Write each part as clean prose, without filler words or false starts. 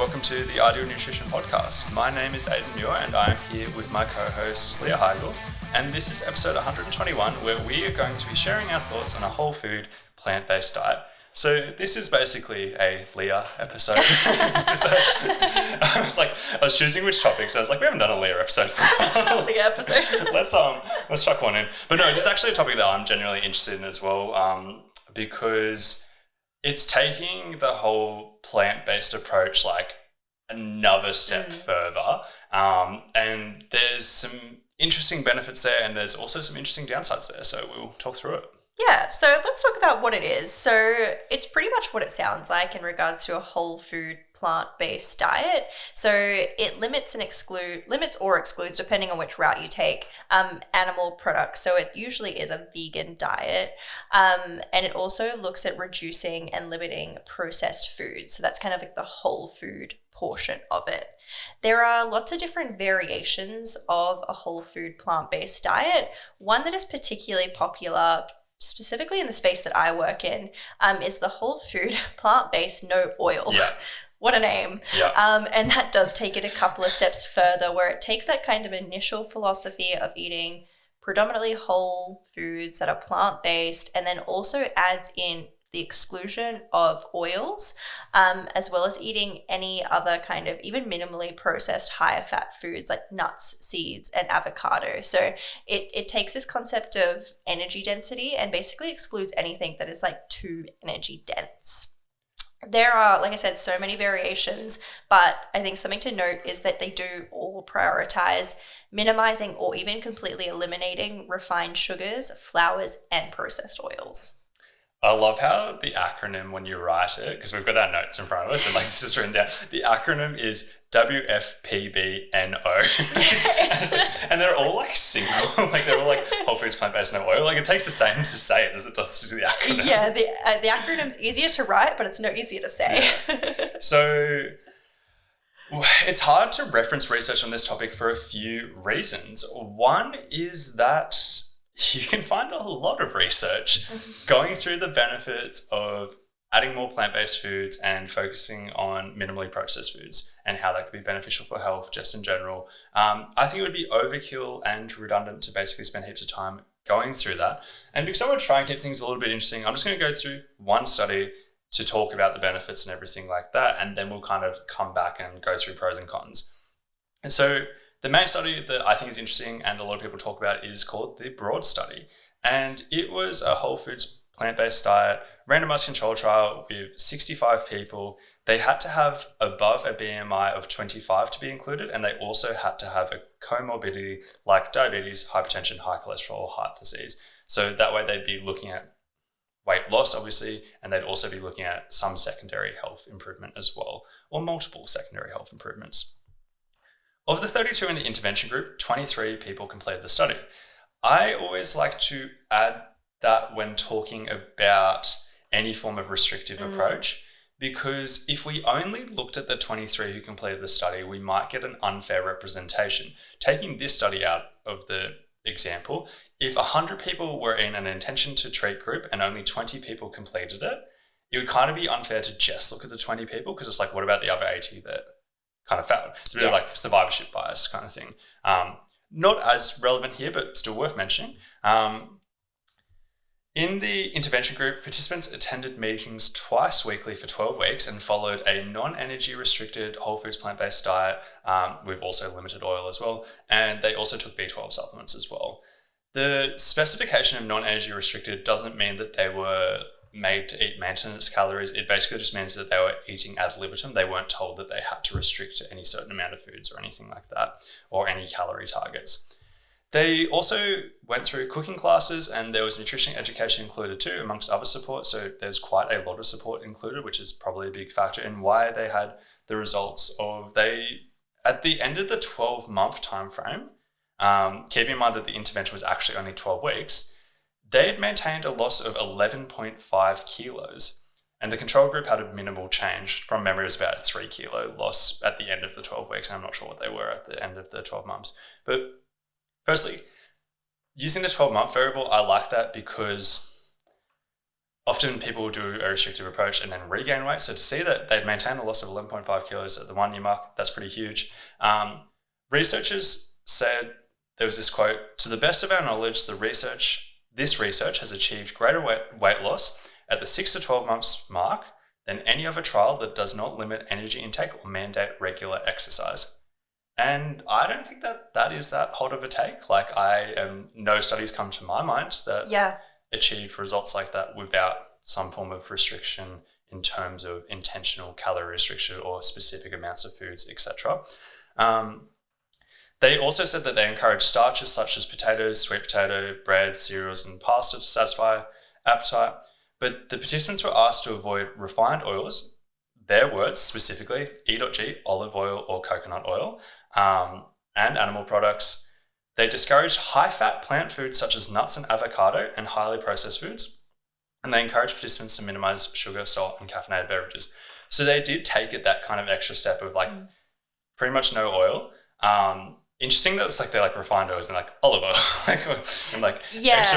welcome to the Ideal Nutrition Podcast. My name is Aidan Muir and I'm here with my co-host Leah Higl, and this is episode 121 where we are going to be sharing our thoughts on a whole food, plant-based diet. So this is basically a Leah episode. I was choosing which topics. I was like, we haven't done a Leah episode for a while. Leah episode. Let's chuck one in. But no, it's actually a topic that I'm genuinely interested in as well, because it's taking the whole plant-based approach like another step further. And there's some interesting benefits there, and there's also some interesting downsides there. So we'll talk through it. Yeah, so let's talk about what it is. So it's pretty much what it sounds like in regards to a whole food plant-based diet. So it limits or excludes, depending on which route you take, animal products. So it usually is a vegan diet. And it also looks at reducing and limiting processed food. So that's kind of like the whole food portion of it. There are lots of different variations of a whole food plant-based diet. One that is particularly popular, specifically in the space that I work in, is the whole food plant-based no oil. Yeah. What a name. Yeah. And that does take it a couple of steps further, where it takes that kind of initial philosophy of eating predominantly whole foods that are plant-based, and then also adds in the exclusion of oils, as well as eating any other kind of even minimally processed higher fat foods like nuts, seeds, and avocado. So it takes this concept of energy density and basically excludes anything that is like too energy dense. There are, like I said, so many variations, but I think something to note is that they do all prioritize minimizing or even completely eliminating refined sugars, flours, and processed oils. I love how the acronym, when you write it, because we've got our notes in front of us and like this is written down, the acronym is WFPBNO. And they're all like single, like they're all like whole foods, plant-based, no oil. Like it takes the same to say it as it does to do the acronym. Yeah, the acronym's easier to write, but it's no easier to say. Yeah. So it's hard to reference research on this topic for a few reasons. One is that you can find a lot of research going through the benefits of adding more plant-based foods and focusing on minimally processed foods and how that could be beneficial for health just in general. I think it would be overkill and redundant to basically spend heaps of time going through that. And because I want to try and keep things a little bit interesting, I'm just going to go through one study to talk about the benefits and everything like that, and then we'll kind of come back and go through pros and cons. And so the main study that I think is interesting and a lot of people talk about is called the Broad study. And it was a whole foods plant-based diet, randomized control trial with 65 people. They had to have above a BMI of 25 to be included, and they also had to have a comorbidity like diabetes, hypertension, high cholesterol, or heart disease. So that way they'd be looking at weight loss, obviously, and they'd also be looking at some secondary health improvement as well, or multiple secondary health improvements. Of the 32 in the intervention group, 23 people completed the study. I always like to add that when talking about any form of restrictive approach, because if we only looked at the 23 who completed the study, we might get an unfair representation. Taking this study out of the example, if 100 people were in an intention to treat group and only 20 people completed it, it would kind of be unfair to just look at the 20 people, because it's like, what about the other 80 that kind of failed? It's a bit of like survivorship bias kind of thing. Not as relevant here, but still worth mentioning. In the intervention group, participants attended meetings twice weekly for 12 weeks and followed a non-energy restricted whole foods plant-based diet with also limited oil as well. And they also took B12 supplements as well. The specification of non-energy restricted doesn't mean that they were made to eat maintenance calories. It basically just means that they were eating ad libitum. They weren't told that they had to restrict to any certain amount of foods or anything like that, or any calorie targets. They also went through cooking classes, and there was nutrition education included too, amongst other support. So there's quite a lot of support included, which is probably a big factor in why they had the results of at the end of the 12-month time frame, keep in mind that the intervention was actually only 12 weeks, they had maintained a loss of 11.5 kilos, and the control group had a minimal change. From memory, it was about a 3 kilo loss at the end of the 12 weeks, and I'm not sure what they were at the end of the 12 months. But firstly, using the 12-month variable, I like that because often people will do a restrictive approach and then regain weight. So to see that they'd maintain a loss of 11.5 kilos at the 1 year mark, that's pretty huge. Researchers said there was this quote, "To the best of our knowledge, this research has achieved greater weight loss at the 6 to 12 months mark than any other trial that does not limit energy intake or mandate regular exercise." And I don't think that is that hot of a take. Like no studies come to my mind that achieved results like that without some form of restriction in terms of intentional calorie restriction or specific amounts of foods, etc. They also said that they encourage starches such as potatoes, sweet potato, bread, cereals, and pasta to satisfy appetite. But the participants were asked to avoid refined oils, their words specifically, E.G, olive oil or coconut oil, and animal products. They discouraged high-fat plant foods such as nuts and avocado and highly processed foods. And they encouraged participants to minimize sugar, salt, and caffeinated beverages. So they did take it that kind of extra step of like pretty much no oil. Interesting that it's like they're like refined oils and like olive oil. Extra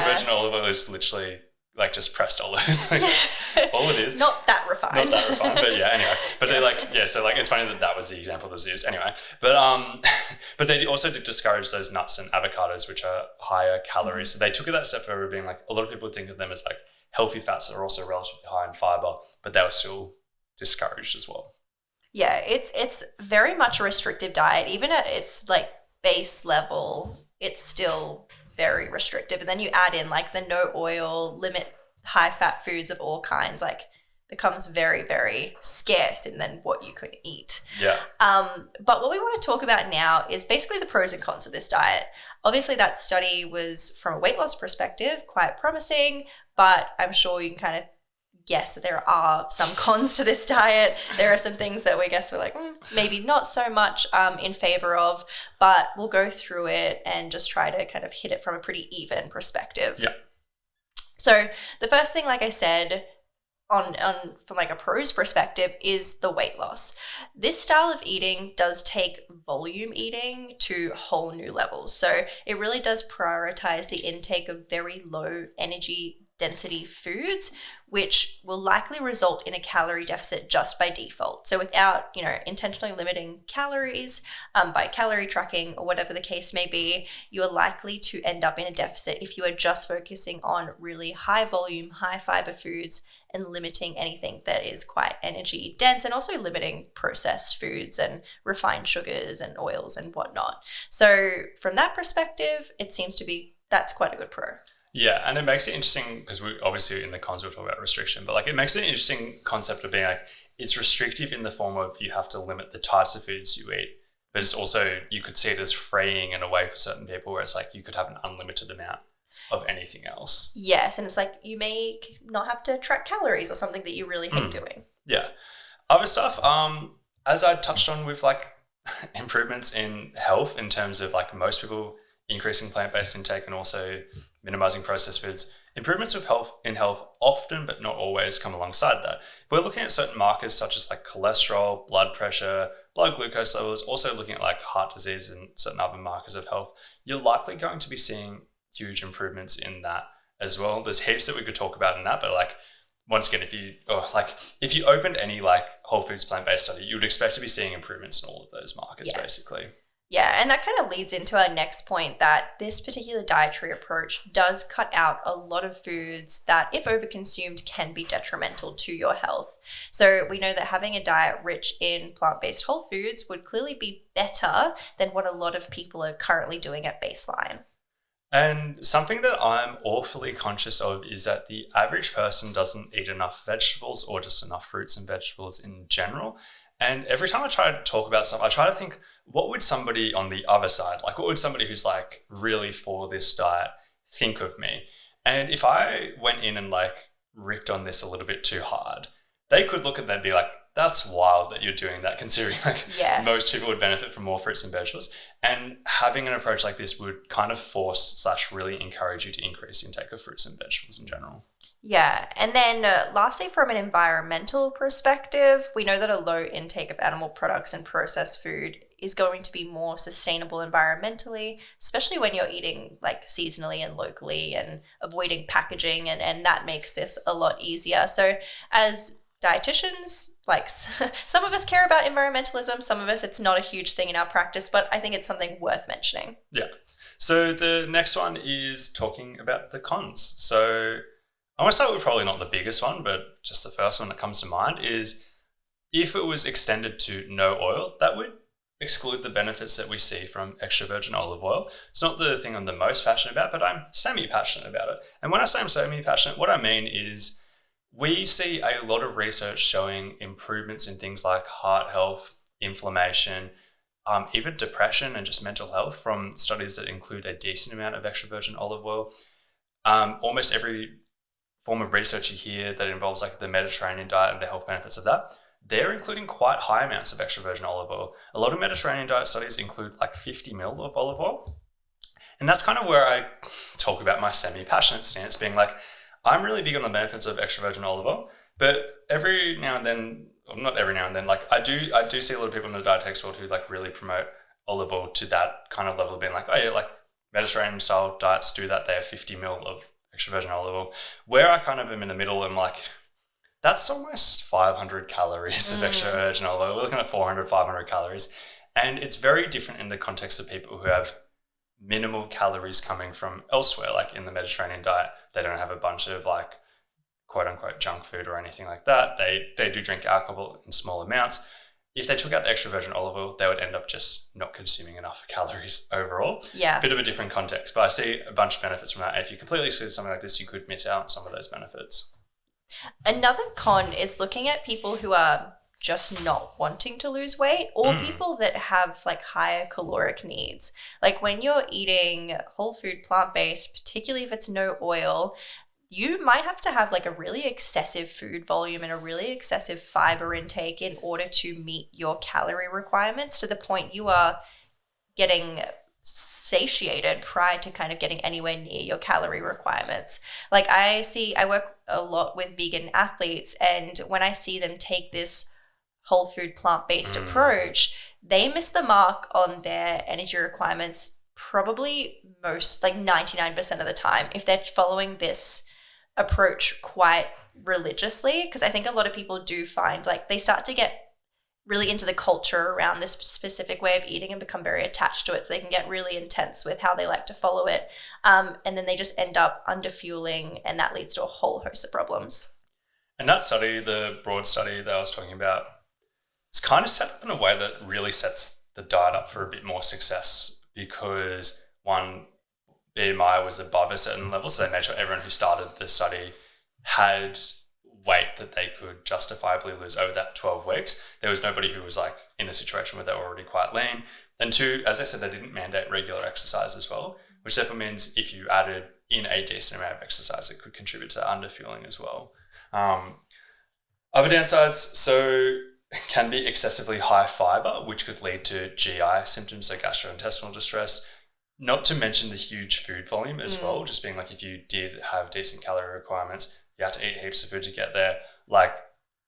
virgin olive oil is literally like just pressed olives. Like that's all it is. Not that refined. But yeah, anyway. But they're like, so like it's funny that was the example that was used. Anyway. But they also did discourage those nuts and avocados, which are higher calories. So they took it that step further, being like, a lot of people think of them as like healthy fats that are also relatively high in fiber, but they were still discouraged as well. Yeah, it's very much a restrictive diet. Even at its like base level, it's still very restrictive. And then you add in like the no oil, limit high fat foods of all kinds, like becomes very, very scarce in then what you can eat. Yeah. But what we want to talk about now is basically the pros and cons of this diet. Obviously that study was, from a weight loss perspective, quite promising, but I'm sure you can kind of guess that there are some cons to this diet. There are some things that we guess we're like, maybe not so much in favor of, but we'll go through it and just try to kind of hit it from a pretty even perspective. Yeah. So the first thing, like I said, on from like a pros perspective, is the weight loss. This style of eating does take volume eating to whole new levels. So it really does prioritize the intake of very low energy density foods, which will likely result in a calorie deficit just by default. So without, intentionally limiting calories by calorie tracking or whatever the case may be, you are likely to end up in a deficit if you are just focusing on really high volume, high fiber foods and limiting anything that is quite energy dense, and also limiting processed foods and refined sugars and oils and whatnot. So from that perspective, it seems to be that's quite a good pro. Yeah, and it makes it interesting because we obviously in the cons we're talking about restriction, but like it makes it an interesting concept of being like it's restrictive in the form of you have to limit the types of foods you eat, but it's also, you could see it as freeing in a way for certain people where it's like you could have an unlimited amount of anything else. Yes, and it's like you may not have to track calories or something that you really hate doing. Yeah. Other stuff, as I touched on with like improvements in health in terms of like most people increasing plant-based intake and also minimizing processed foods, improvements with health often but not always come alongside that. We're looking at certain markers such as like cholesterol, blood pressure, blood glucose levels, also looking at like heart disease and certain other markers of health. You're likely going to be seeing huge improvements in that as well. There's heaps that we could talk about in that, but like once again, if you opened any like whole foods plant-based study, you would expect to be seeing improvements in all of those markers. Yes. Basically. Yeah, and that kind of leads into our next point, that this particular dietary approach does cut out a lot of foods that, if overconsumed, can be detrimental to your health. So we know that having a diet rich in plant-based whole foods would clearly be better than what a lot of people are currently doing at baseline. And something that I'm awfully conscious of is that the average person doesn't eat enough vegetables or just enough fruits and vegetables in general. And every time I try to talk about stuff, I try to think, what would somebody on the other side, like what would somebody who's like really for this diet think of me? And if I went in and like ripped on this a little bit too hard, they could look at that and be like, that's wild that you're doing that, considering like most people would benefit from more fruits and vegetables. And having an approach like this would kind of force / really encourage you to increase intake of fruits and vegetables in general. Yeah. And then lastly, from an environmental perspective, we know that a low intake of animal products and processed food is going to be more sustainable environmentally, especially when you're eating like seasonally and locally and avoiding packaging, and that makes this a lot easier. So as dietitians, like some of us care about environmentalism, some of us it's not a huge thing in our practice, but I think it's something worth mentioning. Yeah. So the next one is talking about the cons. So I want to start with probably not the biggest one, but just the first one that comes to mind is if it was extended to no oil, that would exclude the benefits that we see from extra virgin olive oil. It's not the thing I'm the most passionate about, but I'm semi-passionate about it. And when I say I'm semi-passionate, what I mean is we see a lot of research showing improvements in things like heart health, inflammation, even depression and just mental health from studies that include a decent amount of extra virgin olive oil. Almost every form of research you hear that involves like the Mediterranean diet and the health benefits of that, they're including quite high amounts of extra virgin olive oil. A lot of Mediterranean diet studies include like 50 ml of olive oil. And that's kind of where I talk about my semi-passionate stance, being like, I'm really big on the benefits of extra virgin olive oil, but every now and then, or not every now and then, like I do see a lot of people in the dietetics world who like really promote olive oil to that kind of level of being like, oh yeah, like Mediterranean style diets do that. They have 50 ml of extra virgin olive oil. Where I kind of am in the middle, I'm like, that's almost 500 calories of extra virgin olive oil. We're looking at 400, 500 calories. And it's very different in the context of people who have minimal calories coming from elsewhere, like in the Mediterranean diet. They don't have a bunch of like quote unquote junk food or anything like that. They do drink alcohol in small amounts. If they took out the extra virgin olive oil, they would end up just not consuming enough calories overall. Yeah. Bit of a different context, but I see a bunch of benefits from that. If you completely exclude something like this, you could miss out on some of those benefits. Another con is looking at people who are just not wanting to lose weight, or people that have like higher caloric needs. Like when you're eating whole food, plant-based, particularly if it's no oil, you might have to have like a really excessive food volume and a really excessive fiber intake in order to meet your calorie requirements, to the point you are getting satiated prior to kind of getting anywhere near your calorie requirements. Like I work a lot with vegan athletes, and when I see them take this whole food plant-based approach, they miss the mark on their energy requirements probably most, like 99% of the time, if they're following this approach quite religiously. Because I think a lot of people do find like they start to get really into the culture around this specific way of eating and become very attached to it. So they can get really intense with how they like to follow it. And then they just end up underfueling, and that leads to a whole host of problems. And that study, the broad study that I was talking about, it's kind of set up in a way that really sets the diet up for a bit more success, because one, BMI was above a certain level. So they made sure everyone who started the study had weight that they could justifiably lose over that 12 weeks. There was nobody who was like in a situation where they were already quite lean. And two, as I said, they didn't mandate regular exercise as well, which therefore means if you added in a decent amount of exercise, it could contribute to underfueling as well. Other downsides, so can be excessively high fiber, which could lead to GI symptoms, so gastrointestinal distress. Not to mention the huge food volume as well, just being like if you did have decent calorie requirements, you have to eat heaps of food to get there. Like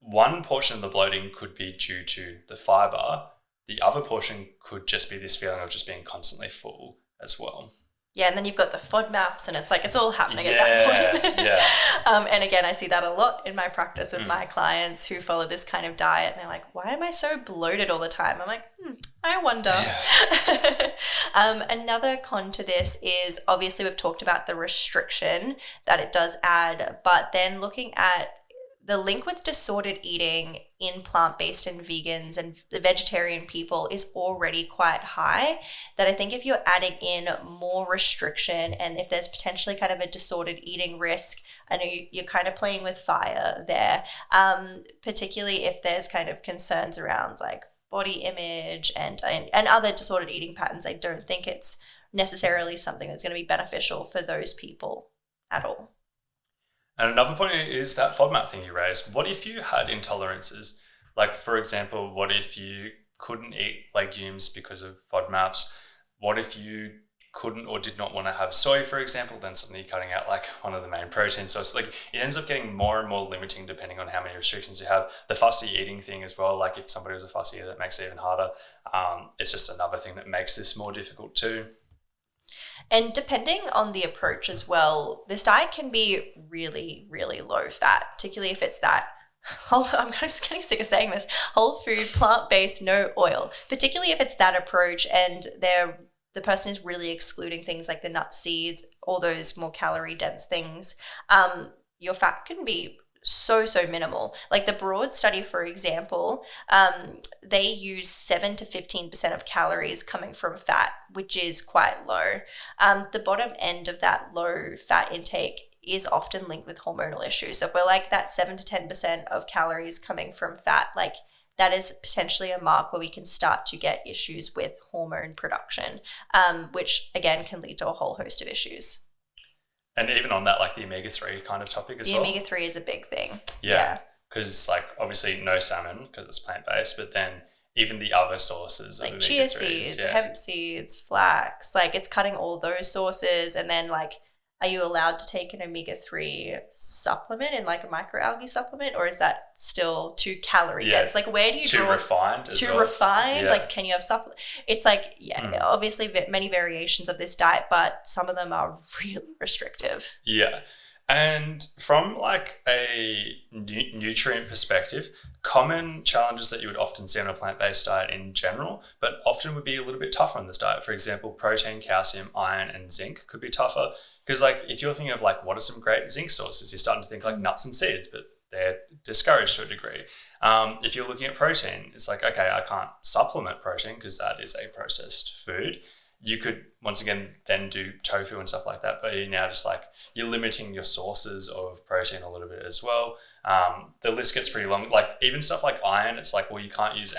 one portion of the bloating could be due to the fiber. The other portion could just be this feeling of just being constantly full as well. Yeah, and then you've got the FODMAPs, and it's like it's all happening at that point. Yeah. And again, I see that a lot in my practice with my clients who follow this kind of diet, and they're like, why am I so bloated all the time? I'm like, I wonder. Yeah. Another con to this is obviously we've talked about the restriction that it does add, but then looking at the link with disordered eating in plant-based and vegans and the vegetarian people is already quite high, that I think if you're adding in more restriction and if there's potentially kind of a disordered eating risk, I know you're kind of playing with fire there, particularly if there's kind of concerns around like body image and other disordered eating patterns. I don't think it's necessarily something that's going to be beneficial for those people at all. And another point is that FODMAP thing you raised. What if you had intolerances? Like, for example, what if you couldn't eat legumes because of FODMAPs? What if you couldn't or did not want to have soy, for example, then suddenly you're cutting out like one of the main protein sources. Like it ends up getting more and more limiting depending on how many restrictions you have. The fussy eating thing as well, like if somebody was a fussy eater, that makes it even harder. It's just another thing that makes this more difficult too. And depending on the approach as well, this diet can be really, really low fat, particularly if it's that I'm just getting sick of saying this, whole food, plant-based, no oil, particularly if it's that approach and the person is really excluding things like the nuts, seeds, all those more calorie dense things. Your fat can be so minimal. Like the Broad study, for example, they use 7 to 15% of calories coming from fat, which is quite low. The bottom end of that low fat intake is often linked with hormonal issues. So if we're like that 7 to 10% of calories coming from fat, like that is potentially a mark where we can start to get issues with hormone production, which again can lead to a whole host of issues. And even on that, like the omega-3 kind of topic as well. The omega-3 is a big thing. Yeah. Because like obviously no salmon because it's plant-based, but then even the other sources like of chia seeds, hemp seeds, flax, like it's cutting all those sources. And then like, are you allowed to take an omega-3 supplement in like a microalgae supplement, or is that still too calorie dense? Like where do you too draw refined as too well. refined? Yeah. Like can you have supplement? It's like obviously many variations of this diet, but some of them are really restrictive. Yeah. And from like a nutrient perspective, common challenges that you would often see on a plant-based diet in general, but often would be a little bit tougher on this diet. For example, protein, calcium, iron, and zinc could be tougher. Because like if you're thinking of like what are some great zinc sources, you're starting to think like nuts and seeds, but they're discouraged to a degree. If you're looking at protein, it's like, okay, I can't supplement protein because that is a processed food. You could, once again, then do tofu and stuff like that, but you're now just like, you're limiting your sources of protein a little bit as well. The list gets pretty long. Like even stuff like iron, it's like, well, you can't use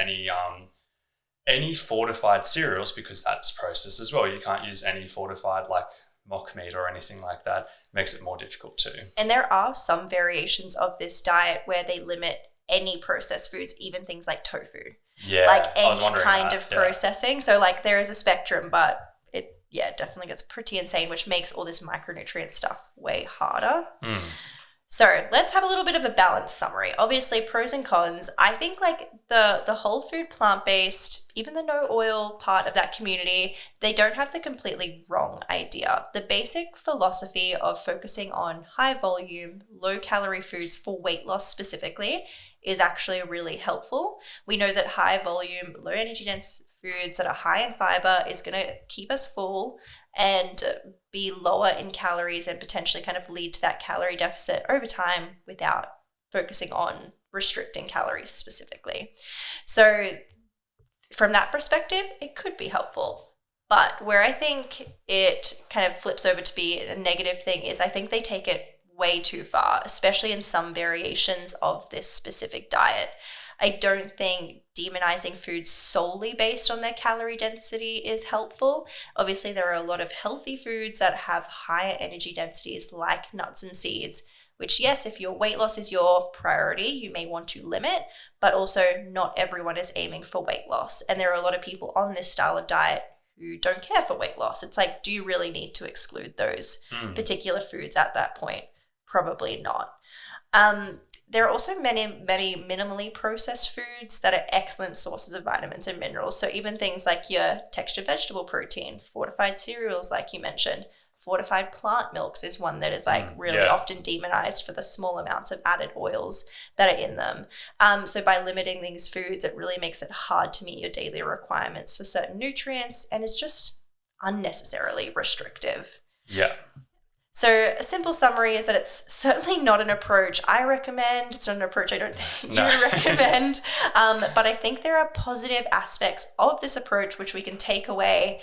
any fortified cereals because that's processed as well. You can't use any fortified like mock meat or anything like that. It makes it more difficult too. And there are some variations of this diet where they limit any processed foods, even things like tofu. Yeah, like any kind of processing. So like there is a spectrum, but it definitely gets pretty insane, which makes all this micronutrient stuff way harder. So let's have a little bit of a balanced summary. Obviously pros and cons. I think like the whole food plant-based, even the no oil part of that community, they don't have the completely wrong idea. The basic philosophy of focusing on high volume, low calorie foods for weight loss specifically is actually really helpful. We know that high volume, low energy dense foods that are high in fiber is going to keep us full and be lower in calories and potentially kind of lead to that calorie deficit over time without focusing on restricting calories specifically. So from that perspective, it could be helpful. But where I think it kind of flips over to be a negative thing is I think they take it way too far, especially in some variations of this specific diet. I don't think demonizing foods solely based on their calorie density is helpful. Obviously, there are a lot of healthy foods that have higher energy densities like nuts and seeds, which yes, if your weight loss is your priority, you may want to limit, but also not everyone is aiming for weight loss. And there are a lot of people on this style of diet who don't care for weight loss. It's like, do you really need to exclude those particular foods at that point? Probably not. There are also many minimally processed foods that are excellent sources of vitamins and minerals. So even things like your textured vegetable protein, fortified cereals, like you mentioned, fortified plant milks is one that is like really often demonized for the small amounts of added oils that are in them. So by limiting these foods, it really makes it hard to meet your daily requirements for certain nutrients and is just unnecessarily restrictive. Yeah. So a simple summary is that it's certainly not an approach I recommend. It's not an approach I don't think you recommend. But I think there are positive aspects of this approach which we can take away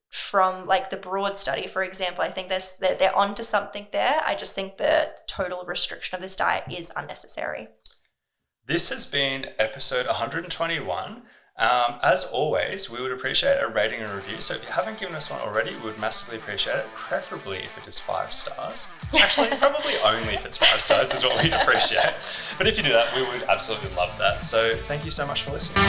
from like the Broad study, for example. I think they're onto something there. I just think the total restriction of this diet is unnecessary. This has been episode 121. As always, we would appreciate a rating and review. So if you haven't given us one already, we would massively appreciate it, preferably if it is 5 stars. Actually, probably only if it's 5 stars is what we'd appreciate. But if you do that, we would absolutely love that. So thank you so much for listening.